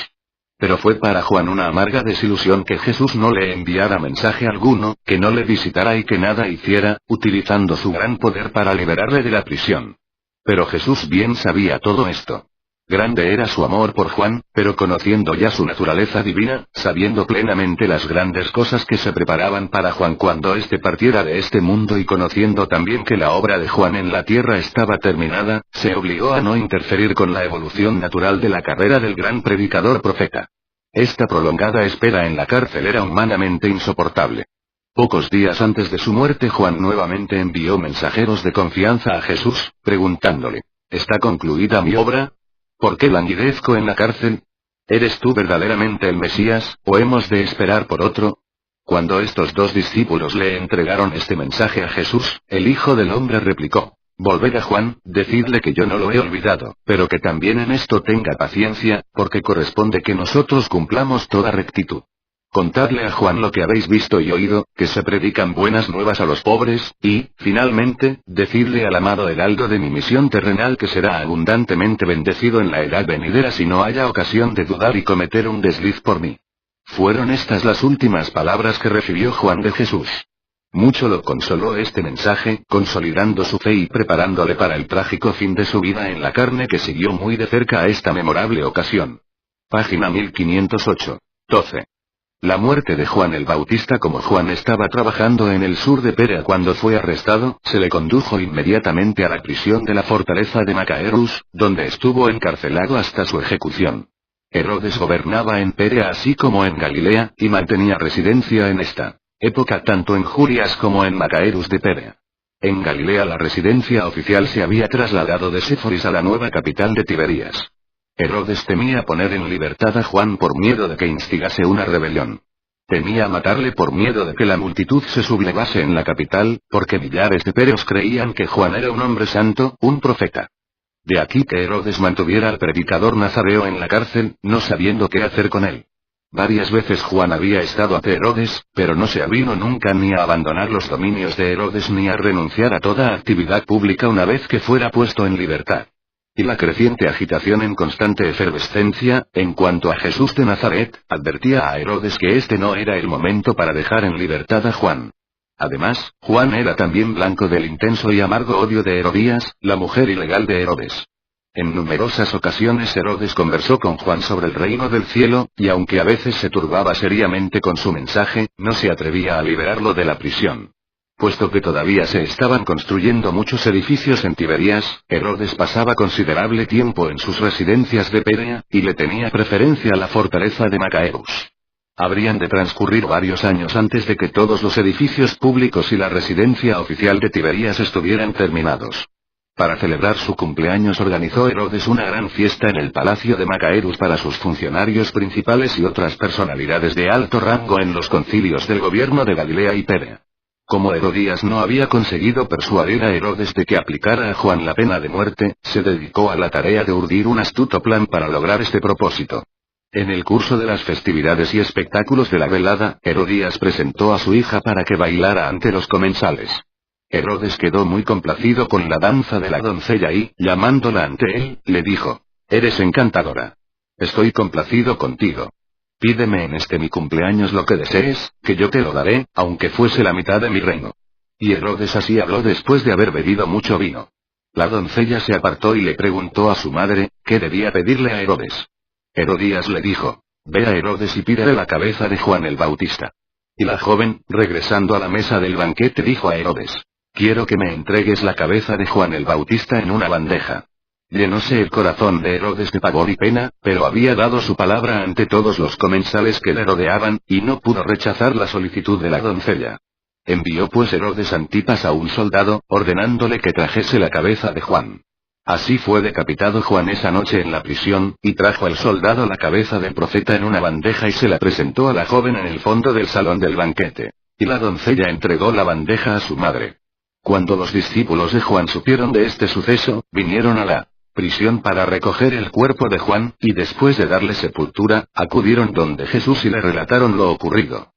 Pero fue para Juan una amarga desilusión que Jesús no le enviara mensaje alguno, que no le visitara y que nada hiciera, utilizando su gran poder para liberarle de la prisión. Pero Jesús bien sabía todo esto. Grande era su amor por Juan, pero conociendo ya su naturaleza divina, sabiendo plenamente las grandes cosas que se preparaban para Juan cuando éste partiera de este mundo y conociendo también que la obra de Juan en la tierra estaba terminada, se obligó a no interferir con la evolución natural de la carrera del gran predicador profeta. Esta prolongada espera en la cárcel era humanamente insoportable. Pocos días antes de su muerte Juan nuevamente envió mensajeros de confianza a Jesús, preguntándole: ¿está concluida mi obra? ¿Por qué languidezco en la cárcel? ¿Eres tú verdaderamente el Mesías, o hemos de esperar por otro? Cuando estos dos discípulos le entregaron este mensaje a Jesús, el Hijo del Hombre replicó: volved a Juan, decidle que yo no lo he olvidado, pero que también en esto tenga paciencia, porque corresponde que nosotros cumplamos toda rectitud. Contadle a Juan lo que habéis visto y oído, que se predican buenas nuevas a los pobres, y, finalmente, decidle al amado heraldo de mi misión terrenal que será abundantemente bendecido en la edad venidera si no haya ocasión de dudar y cometer un desliz por mí. Fueron estas las últimas palabras que recibió Juan de Jesús. Mucho lo consoló este mensaje, consolidando su fe y preparándole para el trágico fin de su vida en la carne que siguió muy de cerca a esta memorable ocasión. Página 1508. 12. La muerte de Juan el Bautista. Como Juan estaba trabajando en el sur de Perea cuando fue arrestado, se le condujo inmediatamente a la prisión de la fortaleza de Macaerus, donde estuvo encarcelado hasta su ejecución. Herodes gobernaba en Perea así como en Galilea, y mantenía residencia en esta época tanto en Jurias como en Macaerus de Perea. En Galilea la residencia oficial se había trasladado de Séforis a la nueva capital de Tiberías. Herodes temía poner en libertad a Juan por miedo de que instigase una rebelión. Temía matarle por miedo de que la multitud se sublevase en la capital, porque millares de pereos creían que Juan era un hombre santo, un profeta. De aquí que Herodes mantuviera al predicador nazareo en la cárcel, no sabiendo qué hacer con él. Varias veces Juan había estado ante Herodes, pero no se avino nunca ni a abandonar los dominios de Herodes ni a renunciar a toda actividad pública una vez que fuera puesto en libertad. Y la creciente agitación en constante efervescencia, en cuanto a Jesús de Nazaret, advertía a Herodes que este no era el momento para dejar en libertad a Juan. Además, Juan era también blanco del intenso y amargo odio de Herodías, la mujer ilegal de Herodes. En numerosas ocasiones Herodes conversó con Juan sobre el reino del cielo, y aunque a veces se turbaba seriamente con su mensaje, no se atrevía a liberarlo de la prisión. Puesto que todavía se estaban construyendo muchos edificios en Tiberías, Herodes pasaba considerable tiempo en sus residencias de Perea, y le tenía preferencia a la fortaleza de Macaerus. Habrían de transcurrir varios años antes de que todos los edificios públicos y la residencia oficial de Tiberías estuvieran terminados. Para celebrar su cumpleaños organizó Herodes una gran fiesta en el palacio de Macaerus para sus funcionarios principales y otras personalidades de alto rango en los concilios del gobierno de Galilea y Perea. Como Herodías no había conseguido persuadir a Herodes de que aplicara a Juan la pena de muerte, se dedicó a la tarea de urdir un astuto plan para lograr este propósito. En el curso de las festividades y espectáculos de la velada, Herodías presentó a su hija para que bailara ante los comensales. Herodes quedó muy complacido con la danza de la doncella y, llamándola ante él, le dijo: «Eres encantadora. Estoy complacido contigo. Pídeme en este mi cumpleaños lo que desees, que yo te lo daré, aunque fuese la mitad de mi reino». Y Herodes así habló después de haber bebido mucho vino. La doncella se apartó y le preguntó a su madre, ¿qué debía pedirle a Herodes? Herodías le dijo: «Ve a Herodes y pídele la cabeza de Juan el Bautista». Y la joven, regresando a la mesa del banquete, dijo a Herodes: «Quiero que me entregues la cabeza de Juan el Bautista en una bandeja». Llenóse el corazón de Herodes de pavor y pena, pero había dado su palabra ante todos los comensales que le rodeaban, y no pudo rechazar la solicitud de la doncella. Envió pues Herodes Antipas a un soldado, ordenándole que trajese la cabeza de Juan. Así fue decapitado Juan esa noche en la prisión, y trajo el soldado la cabeza del profeta en una bandeja y se la presentó a la joven en el fondo del salón del banquete. Y la doncella entregó la bandeja a su madre. Cuando los discípulos de Juan supieron de este suceso, vinieron a la prisión para recoger el cuerpo de Juan, y después de darle sepultura, acudieron donde Jesús y le relataron lo ocurrido.